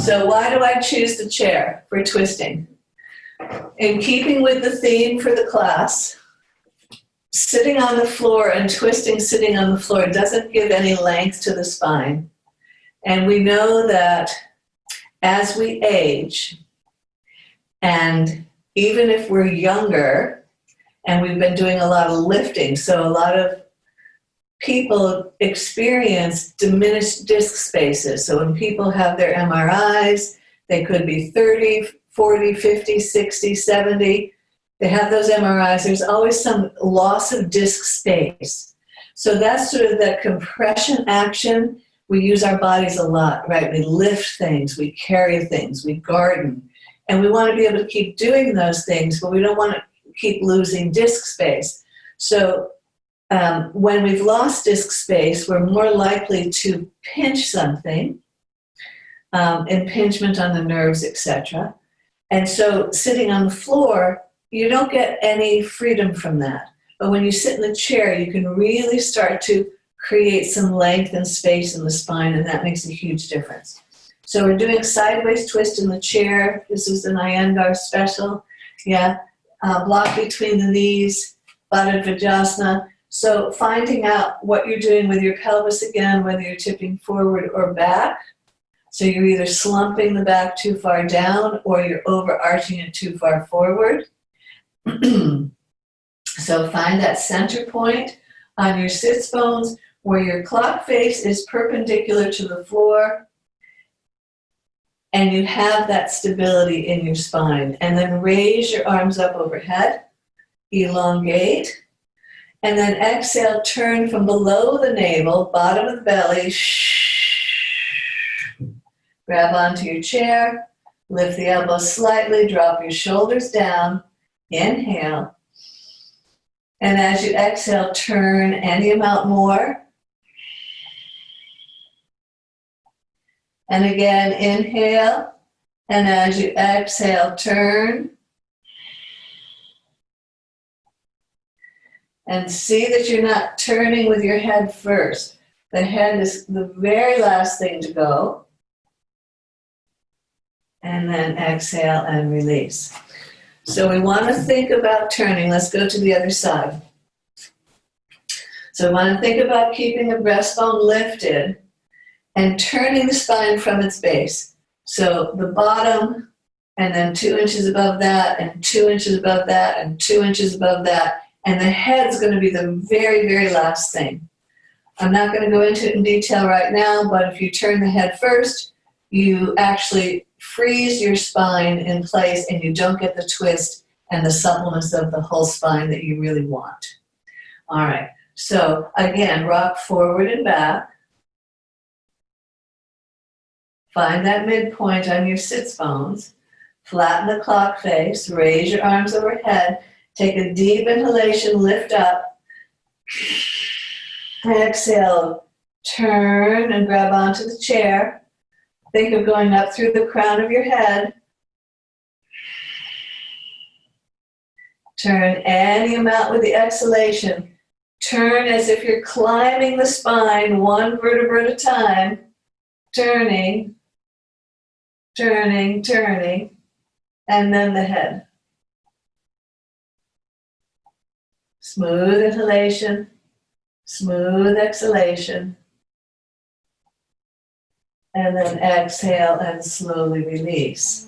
So why do I choose the chair for twisting? In keeping with the theme for the class, sitting on the floor and twisting sitting on the floor doesn't give any length to the spine. And we know that as we age, and even if we're younger, and we've been doing a lot of lifting, so a lot of people experience diminished disc spaces. So when people have their MRIs, they could be 30, 40, 50, 60, 70. They have those MRIs. There's always some loss of disc space. So that's sort of that compression action. We use our bodies a lot, right? We lift things, we carry things, we garden. And we want to be able to keep doing those things, but we don't want to keep losing disc space. So when we've lost disc space, we're more likely to pinch something, impingement on the nerves, etc. And so sitting on the floor, you don't get any freedom from that. But when you sit in the chair, you can really start to create some length and space in the spine, and that makes a huge difference. So we're doing sideways twist in the chair. This is an Iyengar special. Yeah, block between the knees, Baddha Vajrasana. So finding out what you're doing with your pelvis again, whether you're tipping forward or back. So you're either slumping the back too far down or you're overarching it too far forward. So find that center point on your sits bones where your clock face is perpendicular to the floor and you have that stability in your spine. And then raise your arms up overhead, elongate, and then exhale, turn from below the navel, bottom of the belly, grab onto your chair, lift the elbows slightly, drop your shoulders down, inhale. And as you exhale, turn any amount more. And again, inhale. And as you exhale, turn. And see that you're not turning with your head first. The head is the very last thing to go. And then exhale and release. So we want to think about turning. Let's go to the other side. So we want to think about keeping the breastbone lifted and turning the spine from its base. So the bottom, and then 2 inches above that, and 2 inches above that, and 2 inches above that. And the head's going to be the very, very last thing. I'm not going to go into it in detail right now, but if you turn the head first, you actually freeze your spine in place and you don't get the twist and the suppleness of the whole spine that you really want. All right, so again, rock forward and back. Find that midpoint on your sits bones. Flatten the clock face, raise your arms overhead. Take a deep inhalation, lift up. Exhale, turn and grab onto the chair. Think of going up through the crown of your head. Turn any amount with the exhalation. Turn as if you're climbing the spine, one vertebra at a time. Turning, turning, turning, and then the head. Smooth inhalation, smooth exhalation. And then exhale and slowly release.